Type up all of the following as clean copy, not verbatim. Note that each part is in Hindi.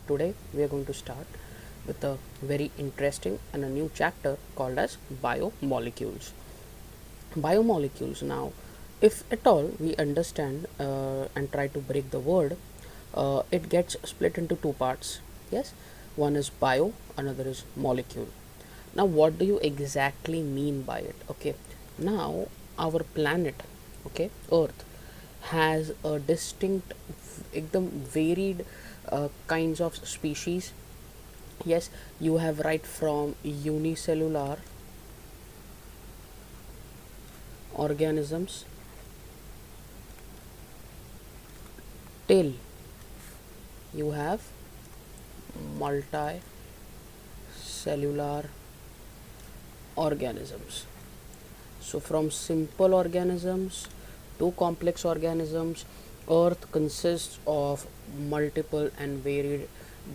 today we are going to start with a very interesting and a new chapter called as biomolecules. Biomolecules, now, if at all we understand and try to break the word, it gets split into two parts. Yes, one is bio, another is molecule. Now, what do you exactly mean by it? Okay, now our planet, okay, Earth, has a distinct, ekdam varied kinds of species. Yes, you have right from unicellular organisms till you have multicellular organisms. So from simple organisms to complex organisms, Earth consists of multiple and varied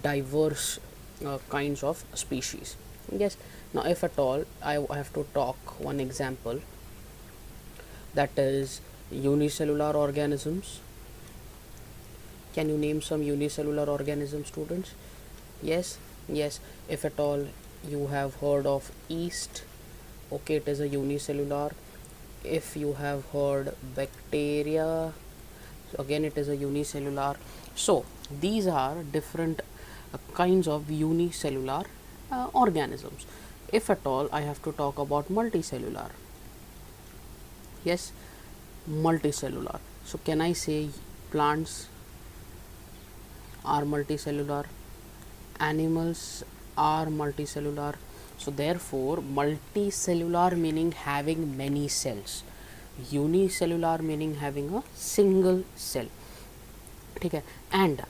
diverse kinds of species. Yes, now if at all I have to talk one example, that is unicellular organisms. Can you name some unicellular organisms, students? Yes, yes. If at all you have heard of yeast, okay, it is a unicellular. If you have heard bacteria, so again it is a unicellular. So these are different kinds of unicellular organisms. If at all I have to talk about multicellular, yes, multicellular. So can I say plants are multicellular, animals are multicellular? So therefore multicellular meaning having many cells, unicellular meaning having a single cell. ठीक है. And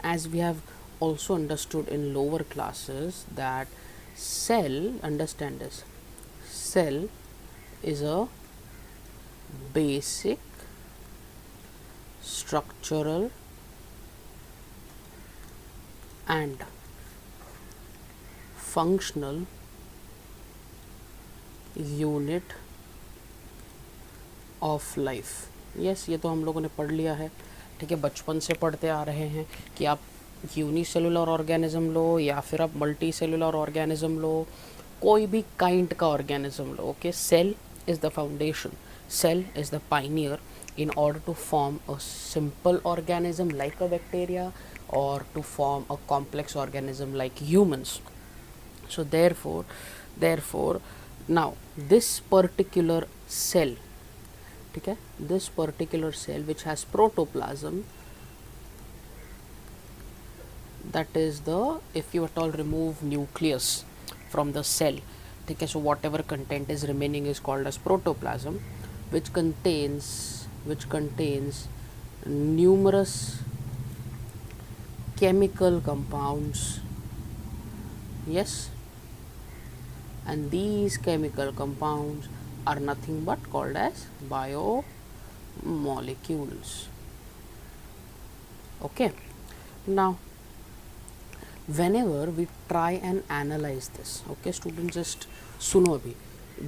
as we have also understood in lower classes that cell, understand this, cell is a basic structural and functional unit of life. Yes, ये तो हम लोगों ने पढ़ लिया है. ठीक है, बचपन से पढ़ते आ रहे हैं कि आप यूनिसेलुलर ऑर्गेनिज्म लो या फिर आप मल्टी सेलुलर ऑर्गेनिज्म लो, कोई भी काइंड का ऑर्गेनिज्म लो. Okay, cell is the foundation, cell is the pioneer in order to form a simple organism like a bacteria or to form a complex organism like humans. So therefore now this particular cell, okay, this particular cell which has protoplasm, that is the, if you at all remove nucleus from the cell, okay, so whatever content is remaining is called as protoplasm, which contains numerous chemical compounds. Yes, and these chemical compounds are nothing but called as biomolecules. Okay, now whenever we try and analyze this, okay students, just सुनो अभी,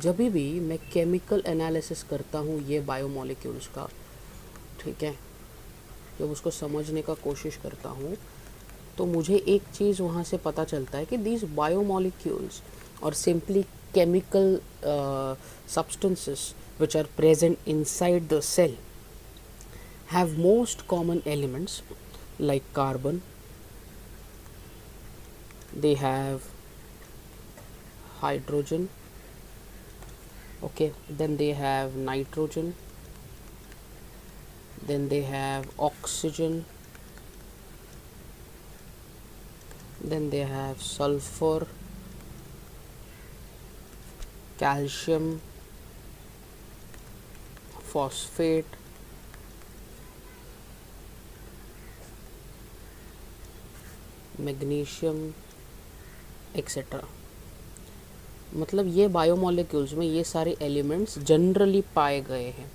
जब भी मैं केमिकल एनालिसिस करता हूँ ये बायोमोलिक्यूल्स का, ठीक है, जब उसको समझने का कोशिश करता हूँ तो मुझे एक चीज़ वहाँ से पता चलता है कि दीज बायोमोलिक्यूल्स और simply chemical substances which are present inside the cell have most common elements like carbon, they have hydrogen, okay, then they have nitrogen, then they have oxygen, then they have sulfur, calcium, phosphate, magnesium etcetera. मतलब ये बायोमोलिक्यूल्स में ये सारे एलिमेंट्स जनरली पाए गए हैं.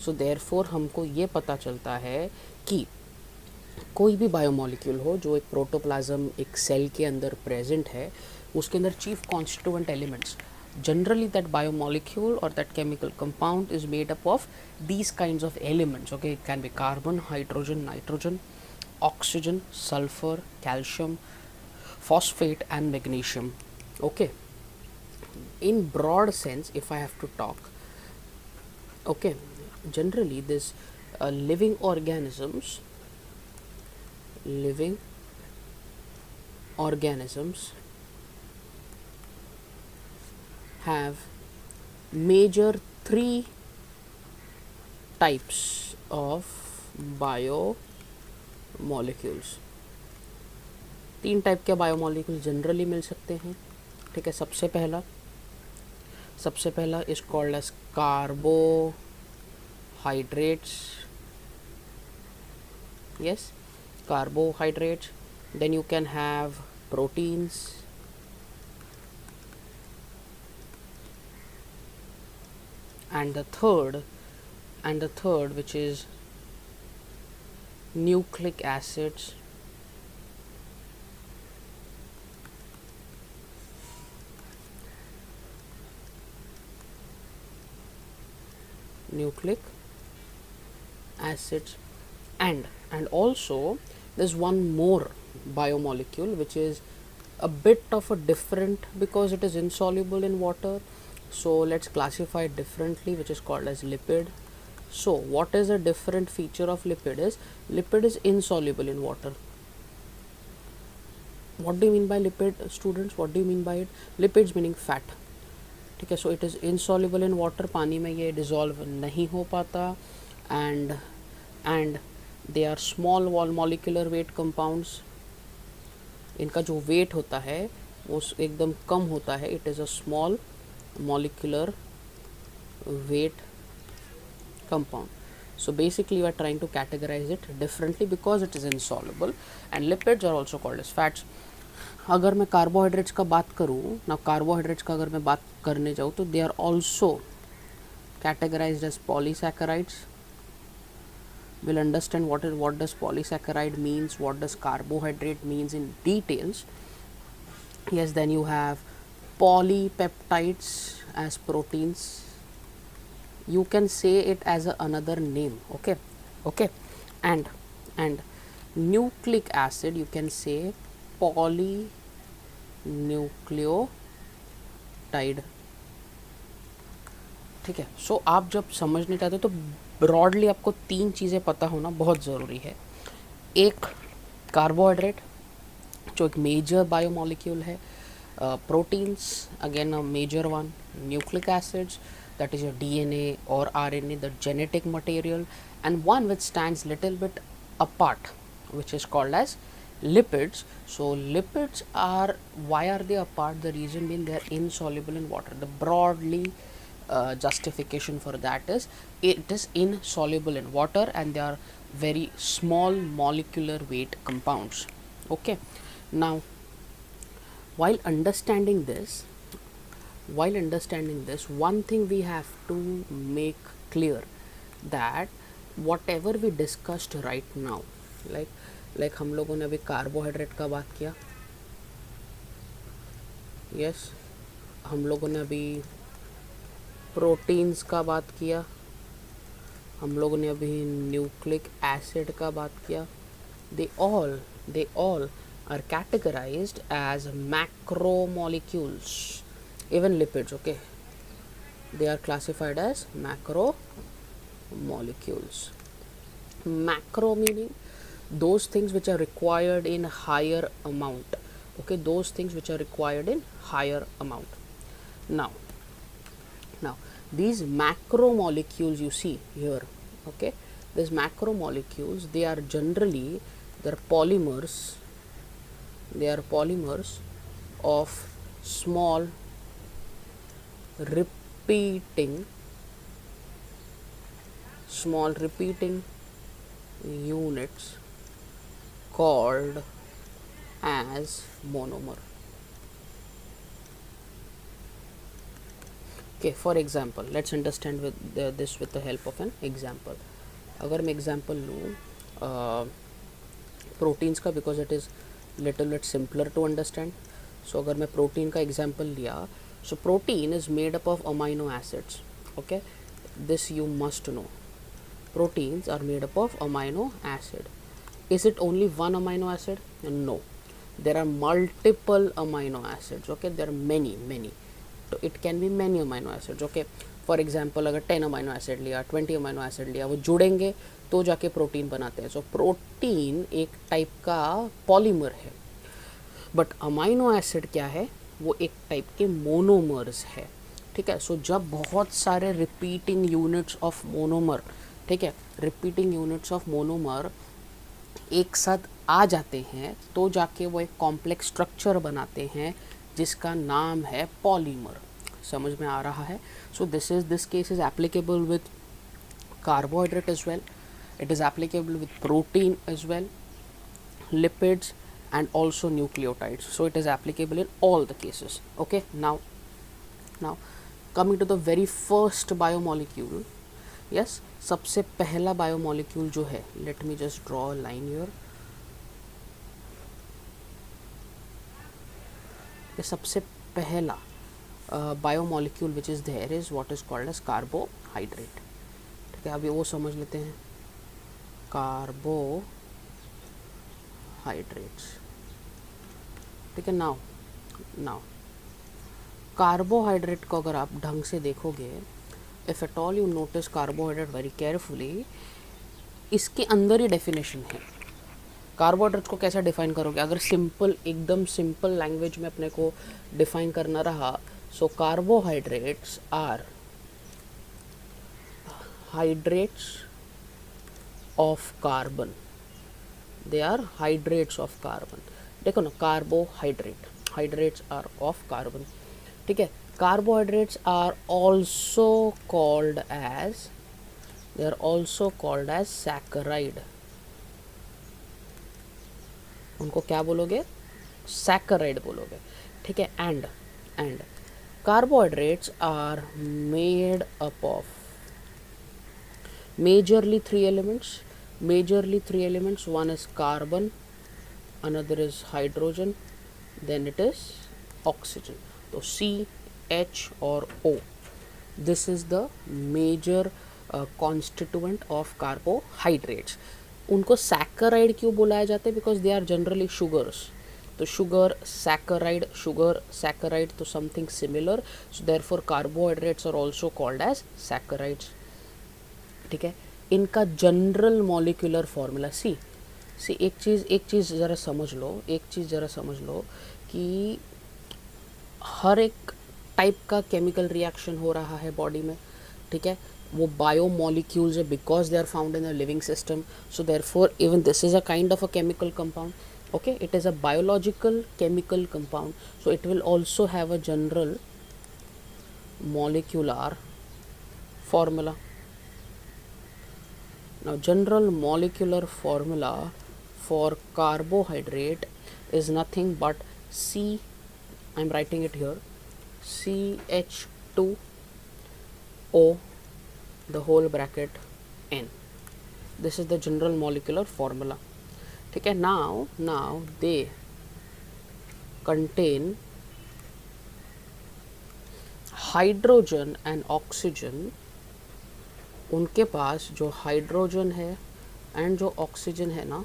सो देयरफॉर हमको ये पता चलता है कि कोई भी बायोमोलिक्यूल हो जो एक प्रोटोप्लाज्म, एक सेल के अंदर प्रेजेंट है, उसके अंदर chief constituent elements, generally that biomolecule or that chemical compound is made up of these kinds of elements. Okay, it can be carbon, hydrogen, nitrogen, oxygen, sulfur, calcium, phosphate and magnesium. Okay, in broad sense if I have to talk, okay, generally this living organisms have major three types of biomolecules. तीन टाइप के बायोमोलिक्यूल जनरली मिल सकते हैं. ठीक है, सबसे पहला is called as carbohydrates. Yes, carbohydrates. Then you can have proteins, and the third which is nucleic acids, and also there's one more biomolecule which is a bit of a different because it is insoluble in water, so let's classify it differently, which is called as lipid. So what is a different feature of lipid is insoluble in water. What do you mean by lipid, students? What do you mean by it? Lipids meaning fat. ठीक है, so it is insoluble in water, पानी में ये dissolve नहीं हो पाता, and they are small molecular weight compounds. इनका जो weight होता है वो एकदम कम होता है. It is a small molecular weight compound. So basically we are trying to categorize it differently because it is insoluble, and lipids are also called as fats. अगर मैं कार्बोहाइड्रेट्स का बात करूँ ना, कार्बोहाइड्रेट्स का अगर मैं बात करने जाऊँ तो they are also categorized as polysaccharides. We'll understand what does polysaccharide means, what does carbohydrate means in details. Yes, then you have polypeptides as proteins. You can say it as another name. Okay, and nucleic acid, you can say polynucleotide. ठीक है, सो आप जब समझने चाहते हो तो ब्रॉडली आपको तीन चीज़ें पता होना बहुत ज़रूरी है. एक कार्बोहाइड्रेट जो एक मेजर बायोमोलिक्यूल है, proteins again a major one, nucleic acids that is your DNA or RNA, the genetic material, and one which stands little bit apart, which is called as lipids. So lipids are, why are they apart? The reason being they are insoluble in water. The broadly justification for that is it is insoluble in water and they are very small molecular weight compounds. Okay, now while understanding this, one thing we have to make clear that whatever we discussed right now, like हम लोगों ने अभी कार्बोहाइड्रेट का बात किया, यस, हम लोगों ने अभी प्रोटीन्स का बात किया, हम लोगों ने अभी न्यूक्लिक एसिड का बात किया. they all are categorized as macromolecules. Even lipids, okay, they are classified as macromolecules. Macro meaning those things which are required in higher amount. Okay, those things which are required in higher amount. Now these macromolecules you see here, okay, these macromolecules, they are generally, they are polymers of small repeating units called as monomer. Okay, for example, let's understand this with the help of an example. अगर मैं example लूँ प्रोटीन्स का, because it is little bit simpler to understand. So अगर मैं प्रोटीन का example लिया, so protein is made up of amino acids. Okay, this you must know. Proteins are made up of amino acid. Is it only one amino acid? No, there are multiple amino acids. Okay, there are many. तो it can be many amino acids. Okay, for example अगर 10 amino acid लिया, 20 amino acid लिया, वो जुड़ेंगे तो जाके प्रोटीन बनाते हैं. सो प्रोटीन एक टाइप का पॉलीमर है. बट अमाइनो एसिड क्या है? वो एक टाइप के मोनोमर्स है. ठीक है. सो जब बहुत सारे रिपीटिंग यूनिट्स ऑफ मोनोमर, ठीक है, रिपीटिंग यूनिट्स ऑफ मोनोमर एक साथ आ जाते हैं तो जाके वो एक कॉम्प्लेक्स स्ट्रक्चर बनाते हैं जिसका नाम है पॉलीमर. समझ में आ रहा है? So this case is applicable with carbohydrate as well. It is applicable with protein as well, lipids, and also nucleotides. So it is applicable in all the cases. Okay, now coming to the very first biomolecule. Yes, सबसे पहला बायोमोलिक्यूल जो है, let me just draw a line here. ये सबसे पहला biomolecule which is there is what is called as carbohydrate. ठीक है, अभी वो समझ लेते हैं. कार्बोहाइड्रेट्स. ठीक है. नाउ कार्बोहाइड्रेट को अगर आप ढंग से देखोगे, if at all you notice carbohydrate very carefully, इसके अंदर ही डेफिनेशन है. कार्बोहाइड्रेट्स को कैसे डिफाइन करोगे? अगर सिंपल, एकदम सिंपल लैंग्वेज में अपने को डिफाइन करना रहा, so carbohydrates are hydrates of carbon. They are hydrates of carbon. देखो ना, carbohydrate, hydrates are of carbon. ठीक है. Carbohydrates are also called as, they are also called as saccharide. उनको क्या बोलोगे? सैकराइड बोलोगे. ठीक है. And carbohydrates are made up of majorly three elements. One is carbon, another is hydrogen, then it is oxygen. So C, H or O, this is the major constituent of carbohydrates. उनको saccharide क्यों बुलाया जाता है? because they are generally sugars. तो sugar saccharide तो something similar, so therefore carbohydrates are also called as saccharides. ठीक है. इनका जनरल मॉलिक्यूलर फार्मूला सी एक चीज़ ज़रा समझ लो कि हर एक टाइप का केमिकल रिएक्शन हो रहा है बॉडी में. ठीक है. वो बायो मॉलिक्यूल्स है because they are found in a living system. So therefore even this is a kind of a chemical compound. Okay, it is a biological chemical compound. So it will also have a general molecular formula. Now general molecular formula for carbohydrate is nothing but C, I am writing it here, CH2O the whole bracket N. This is the general molecular formula. ठीक है. Now they contain hydrogen and oxygen. उनके पास जो हाइड्रोजन है एंड जो ऑक्सीजन है ना,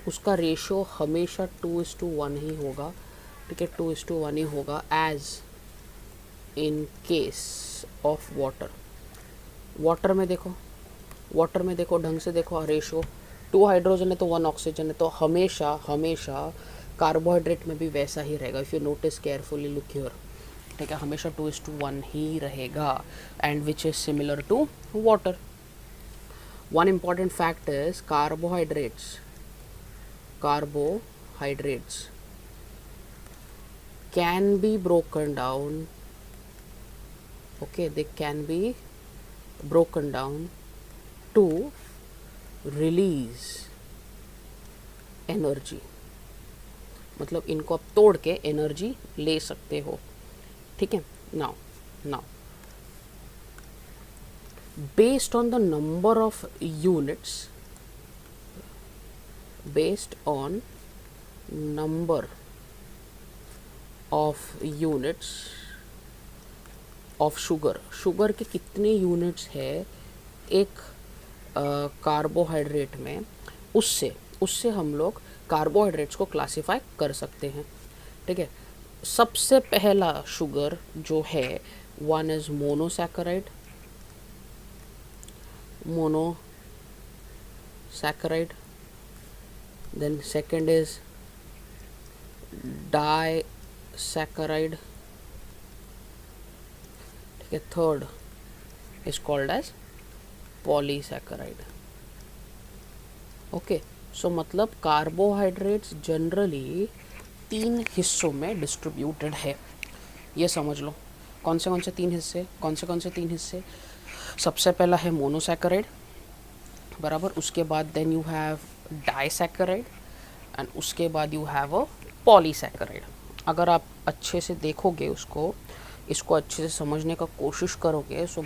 उसका रेशो हमेशा 2:1 ही होगा. ठीक है. 2:1 ही होगा as in case of water. Water में देखो ढंग से देखो, रेशो 2 हाइड्रोजन है तो 1 ऑक्सीजन है. तो हमेशा कार्बोहाइड्रेट में भी वैसा ही रहेगा. If you notice carefully, look here. ठीक है. हमेशा 2:1 ही रहेगा and which is similar to water. One important fact is carbohydrates can be broken down. Okay, they can be broken down to release energy. मतलब इनको आप तोड़ के एनर्जी ले सकते हो. ठीक है. now based on the number of units of sugar के कितने यूनिट्स है एक कार्बोहाइड्रेट में, उससे उससे हम लोग कार्बोहाइड्रेट्स को क्लासिफाई कर सकते हैं। ठीक है, सबसे पहला शुगर जो है, one is monosaccharide, monosaccharide, then second is disaccharide, ठीक है, third is called as polysaccharide. Okay, so मतलब कार्बोहाइड्रेट्स जनरली 3 हिस्सों में डिस्ट्रीब्यूटेड है, ये समझ लो। कौन से 3 हिस्से, कौन से 3 हिस्से? सबसे पहला है मोनोसैकेराइड, बराबर, उसके बाद then you have disaccharide, and उसके बाद यू हैव अ पॉलीसैकेराइड। अगर आप अच्छे से देखोगे इसको अच्छे से समझने का कोशिश करोगे, सो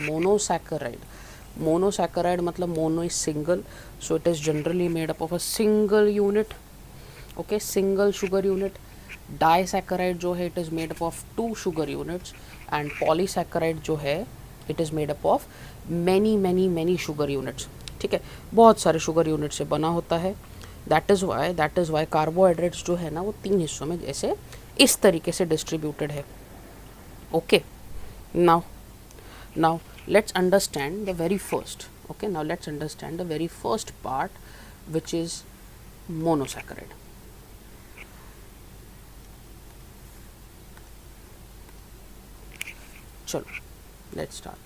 मोनोसैकेराइड मतलब mono is single, so it is generally made up of a single unit, okay, single sugar unit. Disaccharide जो है it is made up of 2 sugar units, and polysaccharide जो है it is made up of many sugar units. ठीक है, बहुत सारे शुगर यूनिट से बना होता है। दैट इज़ वाई कार्बोहाइड्रेट्स जो है ना वो 3 हिस्सों में जैसे इस तरीके से डिस्ट्रीब्यूटेड है। Okay, now now let's understand the very first, okay, now let's understand the very first part, which is monosaccharide. Chalo, let's start.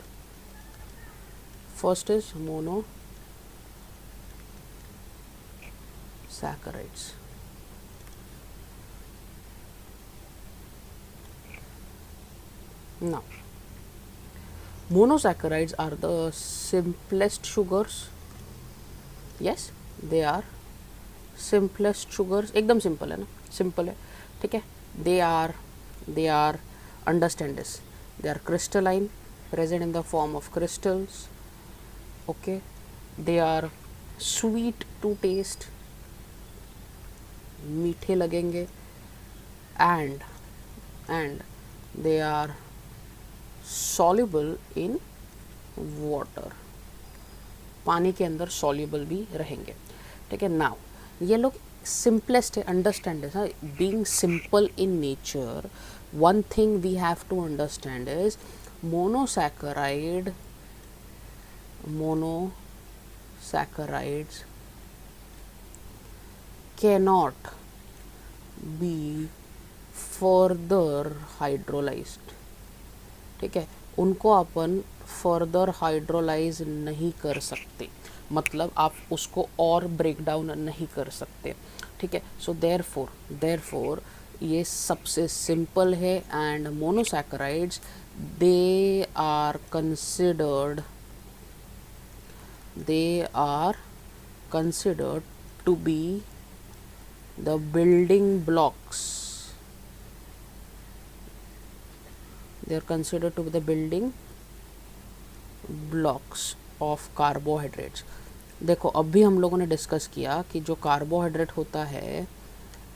First is monosaccharides. Now monosaccharides are the simplest sugars. Yes, they are simplest sugars, एकदम सिंपल है ना, सिंपल है, ठीक है। they are understand this, they are crystalline, present in the form of crystals, okay, they are sweet to taste, मीठे लगेंगे, and they are soluble in water, पानी के अंदर soluble भी रहेंगे, ठीक है। नाउ ये लोग simplest है, understand है, being simple in nature, one thing we have to understand is monosaccharides cannot be further hydrolyzed, ठीक है, उनको अपन फर्दर हाइड्रोलाइज नहीं कर सकते, मतलब आप उसको और ब्रेक डाउन नहीं कर सकते, ठीक है। सो देयरफॉर ये सबसे सिंपल है, and monosaccharides they are considered to be the building blocks, they are considered to be the building blocks of carbohydrates. देखो अभी हम लोगों ने डिस्कस किया कि जो कार्बोहाइड्रेट होता है,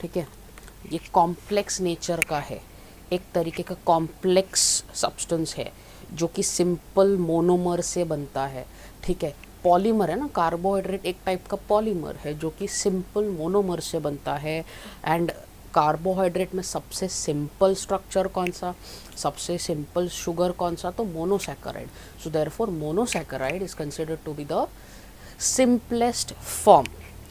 ठीक है, ये कॉम्प्लेक्स नेचर का है, एक तरीके का कॉम्प्लेक्स सब्सटेंस है जो कि सिंपल मोनोमर से बनता है, ठीक है। पॉलीमर है ना, कार्बोहाइड्रेट एक टाइप का पॉलीमर है जो कि सिंपल मोनोमर से बनता है। एंड कार्बोहाइड्रेट में सबसे सिंपल स्ट्रक्चर कौन सा, सबसे सिंपल शुगर कौन सा, तो monosaccharide. So therefore monosaccharide is considered to be the simplest form,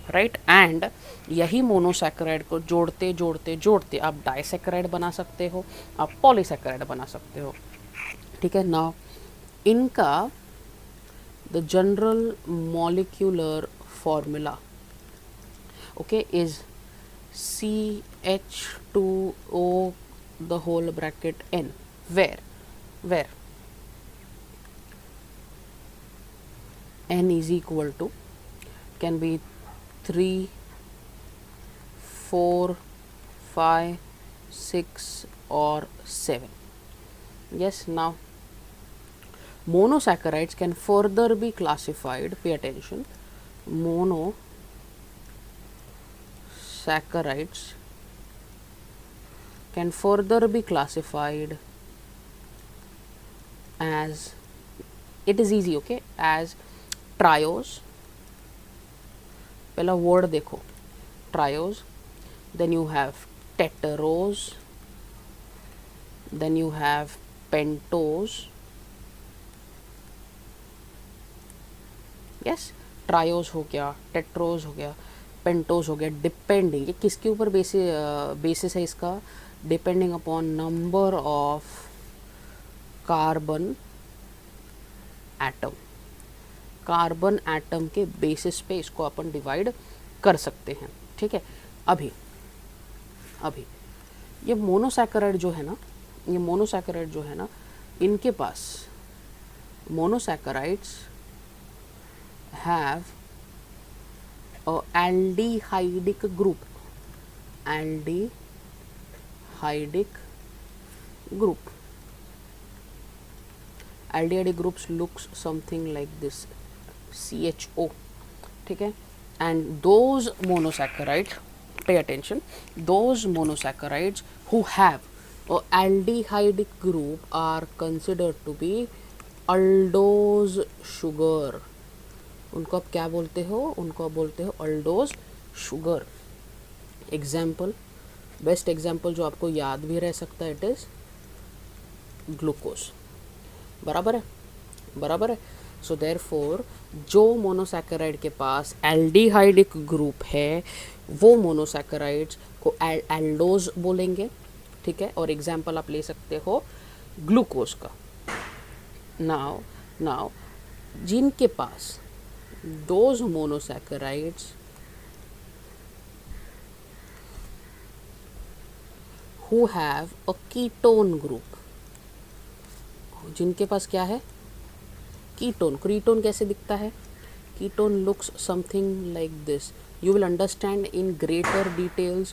right. And यही मोनोसैकेराइड को जोड़ते आप डाइसैकेराइड बना सकते हो, आप पॉलीसैकेराइड बना सकते हो, ठीक है। नाउ इनका the general molecular formula, okay, is CH2O the whole bracket N, where N is equal to, can be 3, 4, 5, 6 or 7. Yes, now monosaccharides can further be classified, pay attention, monosaccharides can further be classified as, it is easy, okay, as triose, पहला वर्ड देखो, triose, then you have tetrose, then you have pentose, yes, triose हो गया, टेट्रोज हो गया, पेंटोज हो गया, डिपेंडिंग, ये किसके ऊपर बेसिस है इसका, depending upon number of carbon atom, carbon atom के बेसिस पे इसको अपन डिवाइड कर सकते हैं, ठीक है। अभी ये मोनोसैकेराइड जो है ना, ये मोनोसैकेराइड जो है ना, इनके पास monosaccharides have aldehydic group, aldehydic group, aldehydic groups looks something like this, CHO, ठीक है। and those monosaccharides, pay attention, those monosaccharides who have a aldehydic group are considered to be aldose sugar, उनको आप क्या बोलते हो, उनको आप बोलते हो अल्डोज शुगर। एग्जाम्पल, बेस्ट एग्जाम्पल जो आपको याद भी रह सकता है, इट इज़ ग्लूकोज, बराबर है, बराबर है। सो देयरफॉर जो मोनोसैकेराइड के पास एल्डिहाइडिक ग्रुप है वो मोनोसैकेराइड्स को एल्डोज बोलेंगे, ठीक है। और एग्जाम्पल आप ले सकते हो ग्लूकोज का। नाउ जिनके पास those monosaccharides who have a ketone group, जिनके पास क्या है, कीटोन, कीटोन कैसे दिखता है, ketone looks something like this, you will understand in greater details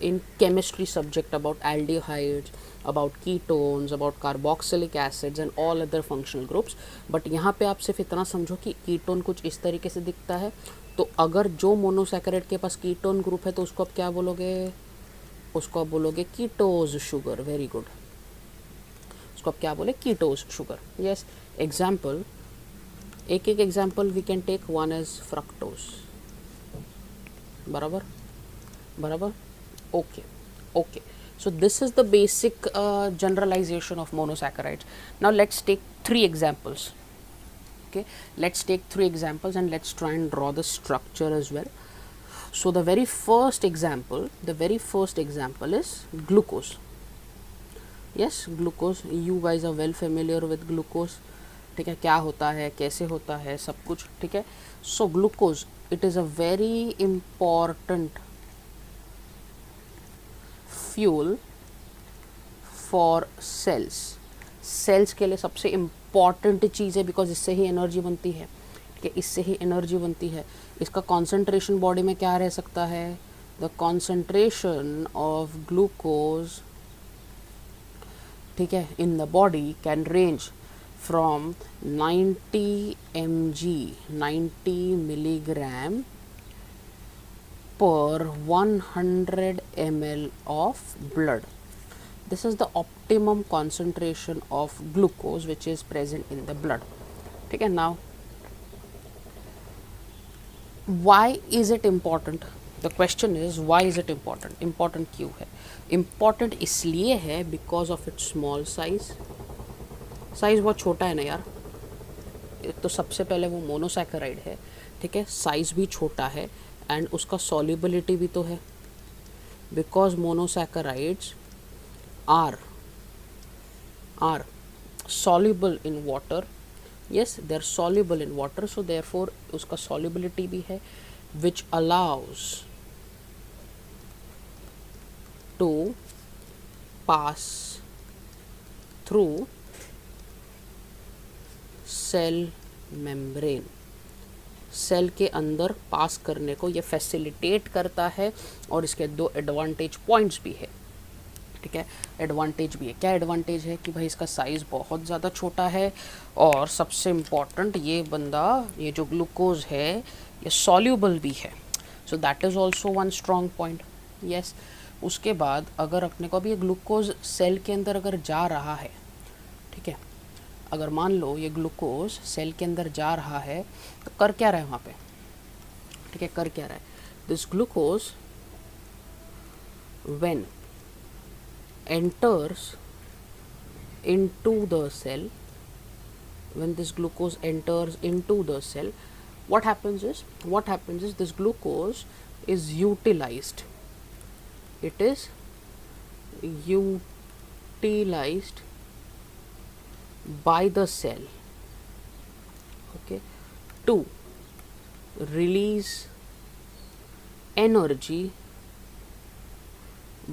in chemistry subject about aldehydes, about ketones, about carboxylic acids and all other functional groups, but यहाँ पे आप सिर्फ इतना समझो कि कीटोन कुछ इस तरीके से दिखता है। तो अगर जो मोनोसैकेराइड के पास कीटोन ग्रुप है तो उसको आप क्या बोलोगे, उसको आप बोलोगे कीटोज शुगर, वेरी गुड, उसको आप क्या बोले, कीटोज शुगर, यस। एग्जाम्पल, एक example we can take, one is fructose, बराबर, okay. So this is the basic generalization of monosaccharides. Now let's take 3 examples, okay, let's take 3 examples and let's try and draw the structure as well. So the very first example is glucose, yes, glucose, you guys are well familiar with glucose, ठीक है, क्या होता है, कैसे होता है, सब कुछ, ठीक है। So glucose, it is a very important fuel for cells के लिए सबसे इम्पॉर्टेंट चीज़ है, बिकॉज इससे ही एनर्जी बनती है, ठीक है, इससे ही एनर्जी बनती है। इसका कॉन्सेंट्रेशन बॉडी में क्या रह सकता है, द कॉन्सेंट्रेशन ऑफ ग्लूकोज, ठीक है, in the body can range from 90 mg, 90 milligram per 100 ml of blood. This is the optimum concentration of glucose which is present in the blood, ठीक है। Now why is it important, the question is why is it important, important क्यों है, important इसलिए है because of its small size, size बहुत छोटा है ना यार, तो सबसे पहले वो मोनोसैकेराइड है, ठीक है, साइज़ भी छोटा है एंड उसका सॉल्युबिलिटी भी तो है, because monosaccharides are soluble in water, yes, they are soluble in water, so therefore उसका solubility भी है, which allows to pass through cell membrane, cell के अंदर पास करने को ये फैसिलिटेट करता है। और इसके 2 एडवांटेज पॉइंट्स भी है, ठीक है, एडवांटेज भी है। क्या एडवांटेज है कि भाई इसका साइज़ बहुत ज़्यादा छोटा है, और सबसे इम्पॉर्टेंट ये बंदा, ये जो ग्लूकोज है ये सॉल्यूबल भी है, so that is also one strong point, yes. उसके बाद अगर अपने को अभी ये ग्लूकोज सेल के अंदर अगर जा रहा है, ठीक है, अगर मान लो ये ग्लूकोज सेल के अंदर जा रहा है तो कर क्या रहा है वहाँ पे, ठीक है, कर क्या रहा है, this glucose when enters into the cell, when this glucose enters into the cell, what happens is this glucose is utilized, it is utilized by the cell, okay, to release energy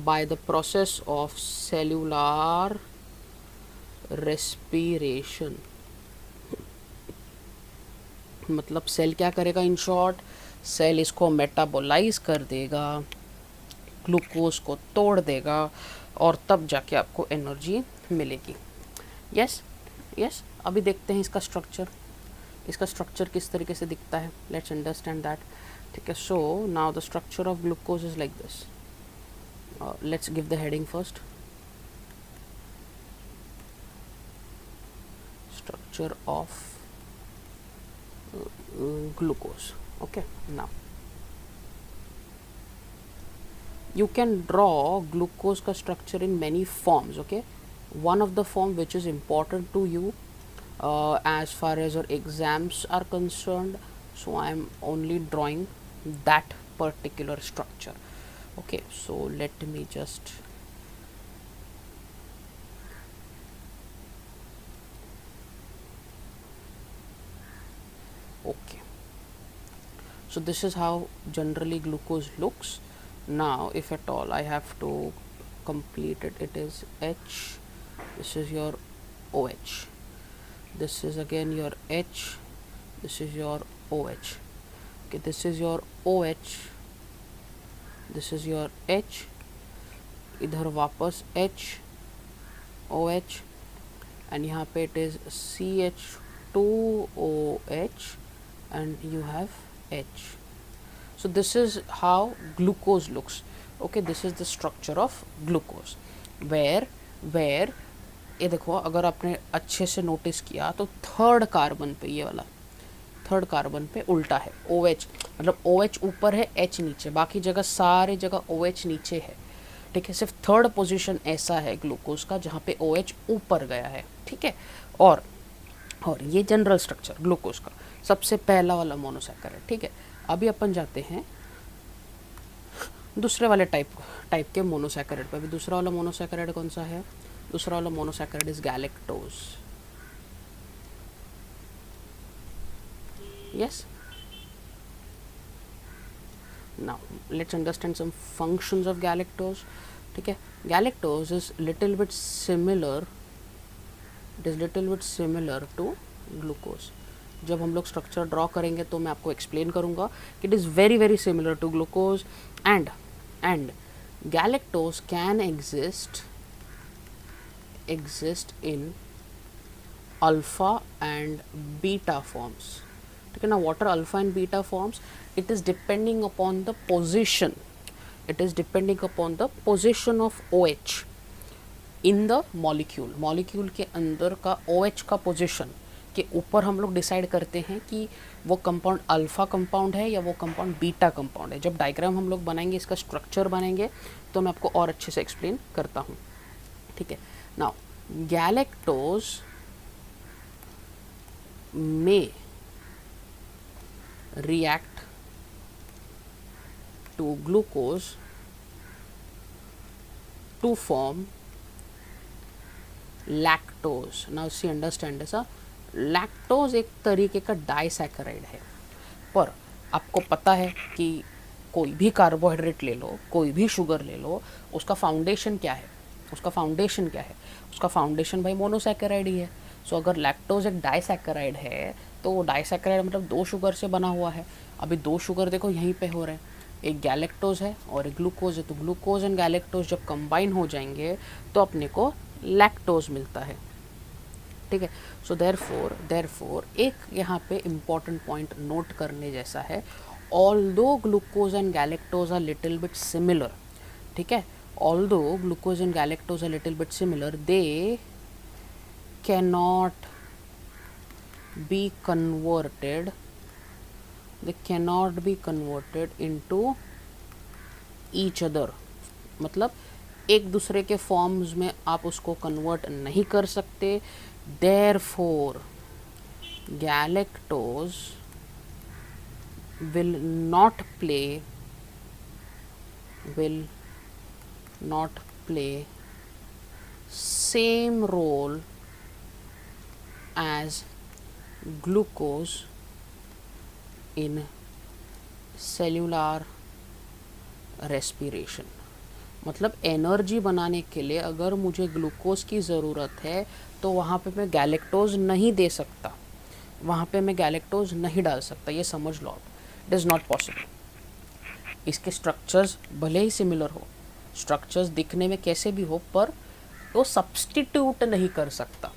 by the process of cellular respiration. मतलब सेल क्या करेगा, इन शॉर्ट सेल इसको मेटाबोलाइज कर देगा, ग्लूकोज को तोड़ देगा और तब जाके आपको एनर्जी मिलेगी. यस यस, अभी देखते हैं इसका स्ट्रक्चर. इसका स्ट्रक्चर किस तरीके से दिखता है, लेट्स अंडरस्टैंड दैट. ठीक है, so now the structure of glucose is like this. Let's give the heading first. Structure of glucose. Okay, now you can draw glucose का structure in many forms. Okay, one of the form which is important to you as far as your exams are concerned, so I am only drawing that particular structure. Okay, so let me just okay, so this is how generally glucose looks. Now if at all I have to complete it, it is H, this is your OH, this is again your H, this is your OH. Okay, this is your OH, this is your H, इधर वापस H, OH, and यहाँ पे it is CH2OH and you have H. So this is how glucose looks. Okay, this is the structure of glucose. where ये देखो, अगर आपने अच्छे से नोटिस किया तो थर्ड कार्बन पे, ये वाला थर्ड कार्बन पे उल्टा है OH, मतलब OH ऊपर है, H नीचे, बाकी जगह सारे जगह OH नीचे है. ठीक है, सिर्फ थर्ड पोजीशन ऐसा है ग्लूकोज का जहाँ पे OH ऊपर गया है. ठीक है, और ये जनरल स्ट्रक्चर ग्लूकोज का सबसे पहला वाला मोनोसैकेराइड. ठीक है, अभी अपन जाते हैं दूसरे वाले टाइप के मोनोसैकेराइड पे. अभी दूसरा वाला मोनोसैकेराइड कौन सा है, दूसरा वाला monosaccharide is galactose. Yes, now let's understand some functions of galactose. ठीक है, galactose is little bit similar, it is little bit similar to glucose. जब हम लोग स्ट्रक्चर ड्रॉ करेंगे तो मैं आपको एक्सप्लेन करूंगा कि it is very very similar to glucose. And galactose can exist in alpha and beta forms. ठीक है ना, what are alpha and beta forms, it is depending upon the position, it is depending upon the position of OH in the molecule. Molecule के अंदर का OH का पोजिशन के ऊपर हम लोग डिसाइड करते हैं कि वो कंपाउंड अल्फ़ा कंपाउंड है या वो कंपाउंड बीटा कंपाउंड है. जब डायग्राम हम लोग बनाएंगे, इसका स्ट्रक्चर बनाएंगे, तो मैं आपको और अच्छे से एक्सप्लेन करता हूँ. ठीक है, नाउ गैलेक्टोज में react to glucose to form lactose. Now see, understand this. Lactose एक तरीके का डाइसैकेराइड है, पर आपको पता है कि कोई भी कार्बोहाइड्रेट ले लो, कोई भी शुगर ले लो, उसका फाउंडेशन क्या है, उसका फाउंडेशन भाई मोनोसैकेराइड ही है. सो अगर लैक्टोज एक डाइसैकेराइड है तो डाइसैकेराइड मतलब 2 शुगर से बना हुआ है. अभी 2 शुगर देखो यहीं पे हो रहे हैं, एक गैलेक्टोज है और एक ग्लूकोज है. तो ग्लूकोज एंड गैलेक्टोज जब कंबाइन हो जाएंगे तो अपने को लैक्टोज मिलता है. ठीक है, सो देयरफॉर एक यहाँ पे इम्पॉर्टेंट पॉइंट नोट करने जैसा है. Although glucose and galactose are little bit similar. ठीक है, although glucose and galactose are little bit similar, they cannot be converted they cannot be converted into each other, मतलब एक दूसरे के फॉर्म्स में आप उसको कन्वर्ट नहीं कर सकते. Therefore galactose will not play same role as glucose in cellular respiration. मतलब एनर्जी बनाने के लिए अगर मुझे ग्लूकोज की ज़रूरत है तो वहाँ पे मैं गैलेक्टोज नहीं दे सकता, वहाँ पे मैं गैलेक्टोज नहीं डाल सकता. ये समझ लो आप, इट इज़ नॉट पॉसिबल. इसके स्ट्रक्चर्स भले ही सिमिलर हो, स्ट्रक्चर्स दिखने में कैसे भी हो, पर वो सब्सटीट्यूट नहीं कर सकता.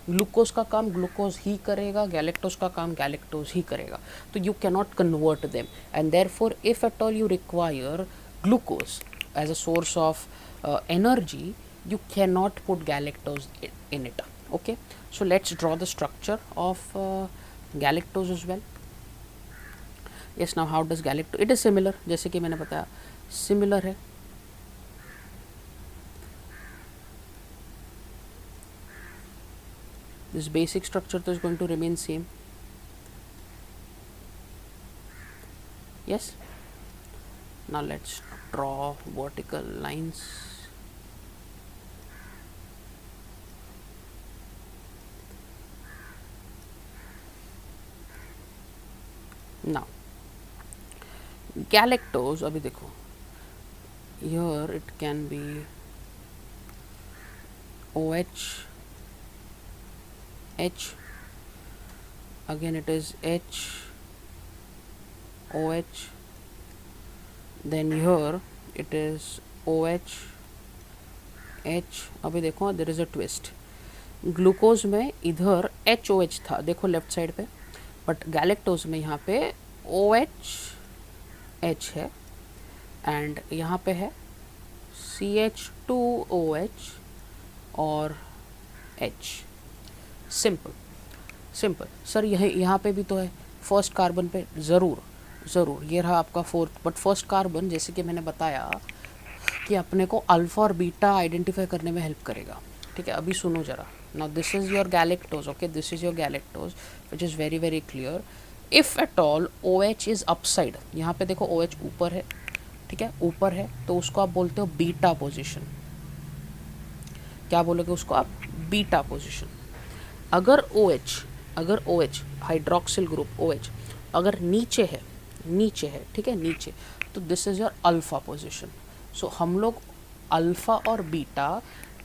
ग्लूकोज का काम ग्लूकोज ही करेगा, गैलेक्टोज का काम गैलेक्टोज ही करेगा. तो you cannot convert them, and therefore if at all you require glucose as a source of energy, you cannot put galactose in it. Okay, so let's draw the structure of galactose as well. Yes, now how does galactose, it is similar, जैसे कि मैंने बताया similar है. This basic structure is going to remain same. Yes, now let's draw vertical lines. Now galactose, अभी देखो, here it can be OH, H, again it is H, OH, then here it is OH, H. अभी देखो there is a twist. Glucose में इधर HOH था, देखो लेफ्ट साइड पे, बट गैलेक्टोज में यहाँ पे OH H है, एंड यहाँ पे है CH2OH और H. Simple simple. सर यहाँ पे भी तो है, फर्स्ट कार्बन पे ज़रूर ज़रूर ये रहा आपका फोर्थ, बट फर्स्ट कार्बन जैसे कि मैंने बताया कि अपने को अल्फ़ा और बीटा आइडेंटिफाई करने में हेल्प करेगा. ठीक है, अभी सुनो ज़रा. Now this is your galactose. Okay, this is your galactose which is very very clear. If at all OH is upside, यहाँ पे देखो OH ऊपर है, ठीक है, ऊपर है, तो उसको आप बोलते हो बीटा पोजिशन. क्या बोलोगे उसको आप? Beta position. अगर OH हाइड्रोक्सिल ग्रुप OH अगर नीचे है, ठीक है, नीचे, तो this is your alpha position. So हम लोग अल्फ़ा और बीटा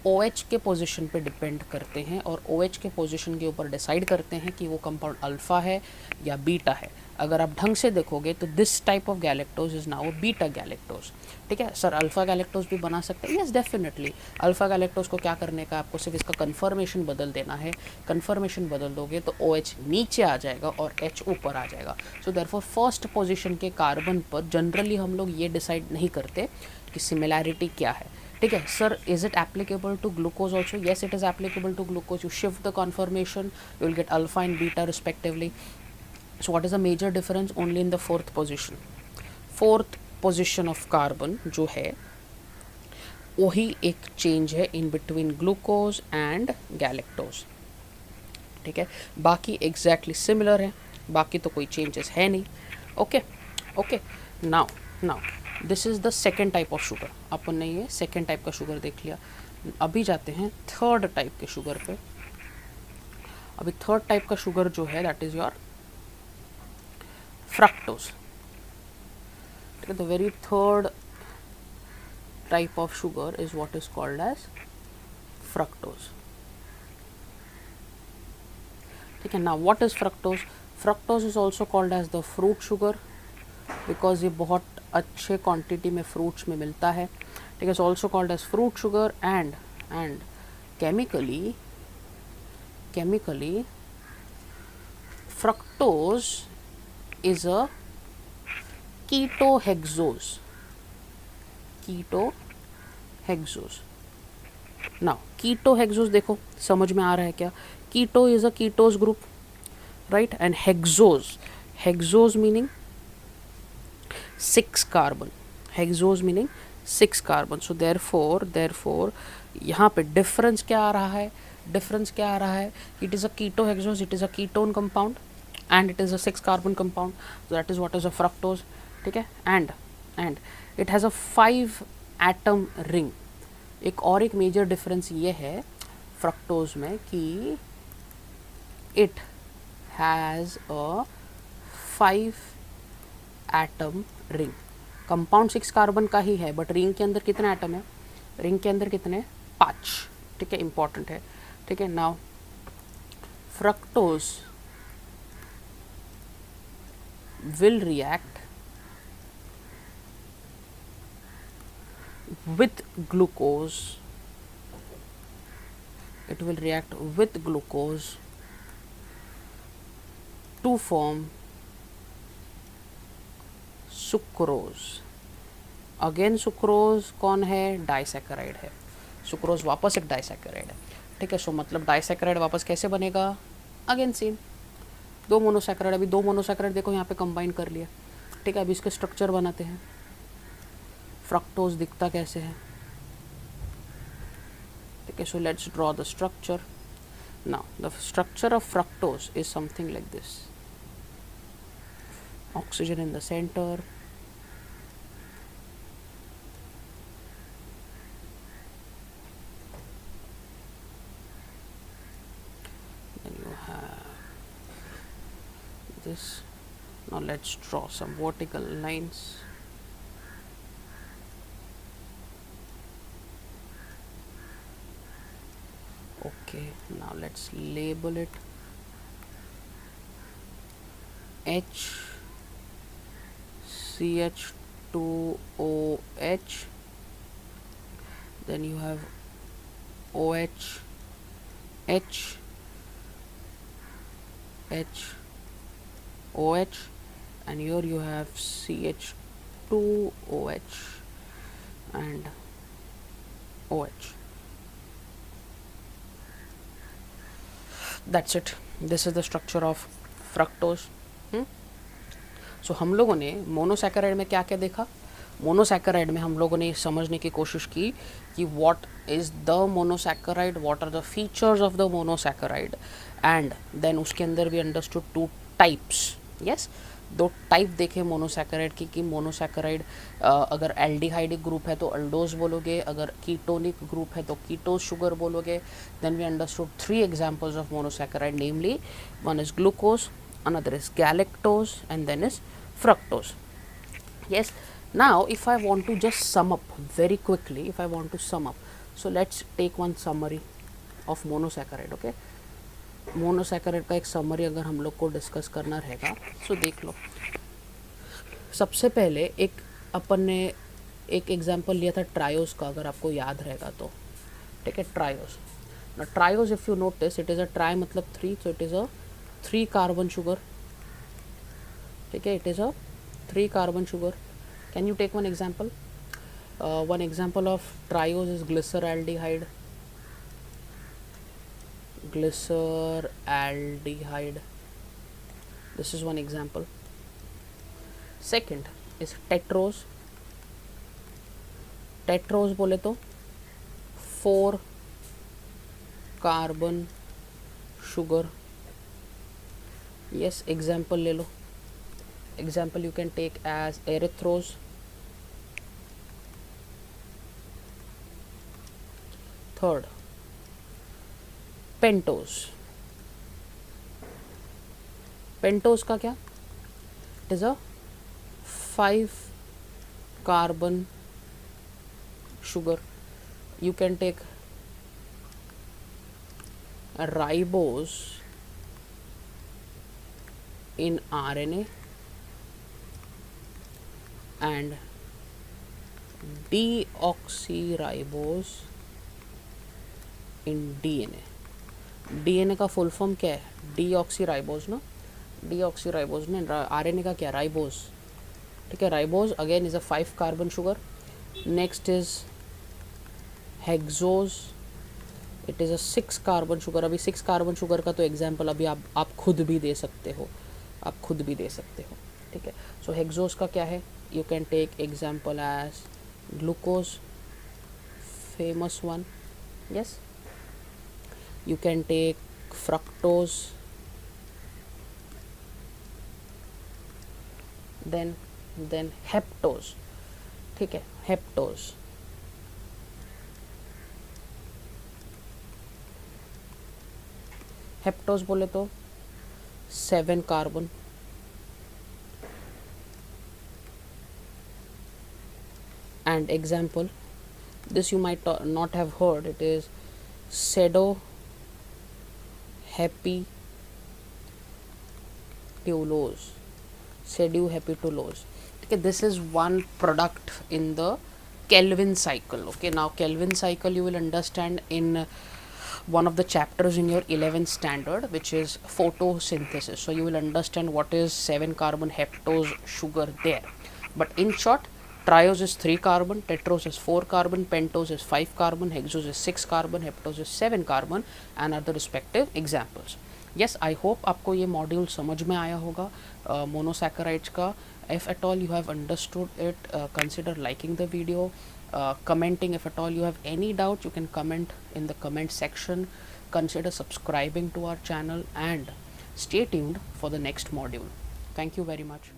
OH के पोजीशन पे डिपेंड करते हैं, और OH के पोजीशन के ऊपर डिसाइड करते हैं कि वो कंपाउंड अल्फ़ा है या बीटा है. अगर आप ढंग से देखोगे तो this type of galactose is now beta galactose. ठीक है सर, अल्फ़ा गैलेक्टोज भी बना सकते हैं. Yes definitely. अल्फ़ा गैलेक्टोज को क्या करने का, आपको सिर्फ इसका कन्फर्मेशन बदल देना है. कन्फर्मेशन बदल दोगे तो OH नीचे आ जाएगा और H ऊपर आ जाएगा. सो देयरफॉर फर्स्ट पोजीशन के कार्बन पर जनरली हम लोग ये डिसाइड नहीं करते कि सिमिलैरिटी क्या है. ठीक है sir, is it applicable to glucose also? Yes, it is applicable to glucose. You shift the conformation, you will get alpha and beta respectively. So what is the major difference? Only in the fourth position. Fourth position of carbon जो है वही एक चेंज है in between glucose and galactose. ठीक है, बाकी एग्जैक्टली सिमिलर है, बाकी तो कोई चेंजेस है नहीं. Okay okay, now this is the second type of sugar. अपन ने ये सेकेंड टाइप का शुगर देख लिया. अभी जाते हैं थर्ड टाइप के शुगर पे. अभी थर्ड टाइप का शुगर जो है दैट इज़ योर फ्रक्टोज. ठीक है, the very third type of sugar is what is called as fructose. ठीक है, now what is fructose? Fructose is also called as the fruit sugar because ये बहुत अच्छे क्वांटिटी में फ्रूट्स में मिलता है. ठीक है, also called as fruit sugar and chemically fructose is a ketohexose. Now ketohexose देखो समझ में आ रहा है क्या? Keto is a ketose group, right, and hexose hexose meaning 6 carbon, hexose meaning 6 carbon. So therefore यहाँ पे डिफरेंस क्या आ रहा है, डिफरेंस क्या आ रहा है, it is a keto hexose, it is a ketone compound and it is a 6 carbon compound. That is what is a fructose. ठीक है. And it has a 5 atom ring. एक मेजर डिफरेंस ये है फ्रक्टोज में कि it has a 5 atom ring. Compound 6 carbon का ही है बट रिंग के अंदर कितने एटम है, रिंग के अंदर कितने, 5. ठीक है, इंपॉर्टेंट है. ठीक है. Now fructose will react with glucose, it will react with glucose to form sucrose. Again sucrose कौन है, डाइसैकेराइड है. सुक्रोज वापस एक डाइसैकेराइड है. ठीक है. सो मतलब डाइसैकेराइड वापस कैसे बनेगा, अगेन सेम 2 मोनोसैकेराइड. अभी 2 मोनोसैकेराइड देखो यहाँ पे कंबाइन कर लिया. ठीक है. अभी इसके स्ट्रक्चर बनाते हैं. फ्रक्टोज दिखता कैसे है. ठीक है. So let's draw the structure. Now the structure of fructose is something like this. Oxygen in the center, then you have this. Now let's draw some vertical lines. Okay, now let's label it H CH2OH, then you have OH, H, OH, and here you have CH2OH and OH. That's it. This is the structure of fructose. सो हम लोगों ने मोनोसैकेराइड में क्या क्या देखा, मोनोसैकेराइड में हम लोगों ने समझने की कोशिश की कि what is the monosaccharide, what are the features of the monosaccharide, and then उसके अंदर भी अंडरस्टूड 2 टाइप्स. यस, 2 टाइप देखे मोनोसैकेराइड की कि मोनोसैकेराइड अगर एल्डिहाइडिक ग्रुप है तो अल्डोज बोलोगे, अगर कीटोनिक ग्रुप है तो कीटोज शुगर बोलोगे. Then we understood 3 examples of monosaccharide, namely one is glucose, another is galactose, and then is fructose. Yes. Now if I want to just sum up very quickly, if I want to sum up, so let's take one summary of monosaccharide. Okay, monosaccharide का एक समरी अगर हम लोग को डिस्कस करना रहेगा, सो देख लो. सबसे पहले एक अपन ने एक एग्जांपल लिया था ट्रायोस का, अगर आपको याद रहेगा तो. ठीक है. ट्रायोस. ना triose if you notice, it is a tri मतलब 3, so it is a 3 carbon sugar. ठीक है. It is a 3 carbon sugar. Can you take one example. One example of triose is glyceraldehyde. Glyceraldehyde. This is one example. Second is tetrose. Tetrose बोले तो 4 कार्बन शुगर. Yes, example ले लो. Example you can take as erythrose. Third, pentose. Pentose का क्या, it is a 5 carbon sugar. You can take ribose in RNA and deoxyribose in DNA. DNA का फुल फॉर्म क्या है, डीऑक्सीराइबोज ना. डीऑक्सीराइबोज ने RNA का क्या, राइबोज. ठीक है. Ribose again is a 5 carbon sugar. Next is hexose, it is a 6 carbon sugar. अभी 6 कार्बन शुगर का तो एग्जाम्पल अभी आप खुद भी दे सकते हो. आप खुद भी दे सकते हो, ठीक है। सो हेक्सोस का क्या है, you can take example as glucose, famous one, yes. You can take fructose, then heptose, ठीक है, हेप्टोज। हेप्टोज बोले तो 7 carbon, and example, this you might not have heard, it is pseudo happy tulose, pseudoheptulose, okay. This is one product in the Kelvin cycle, okay. Now Kelvin cycle you will understand in one of the chapters in your 11th standard, which is photosynthesis, so you will understand what is 7 carbon heptose sugar there. But in short, triose is 3 carbon, tetrose is 4 carbon, pentose is 5 carbon, hexose is 6 carbon, heptose is 7 carbon, and are the respective examples. Yes, I hope आपको ये मॉड्यूल समझ में आया होगा मोनोसैकेराइड्स का. If at all you have understood it, consider liking the video, commenting. If at all you have any doubt, you can comment in the comment section. Consider subscribing to our channel and stay tuned for the next module. Thank you very much.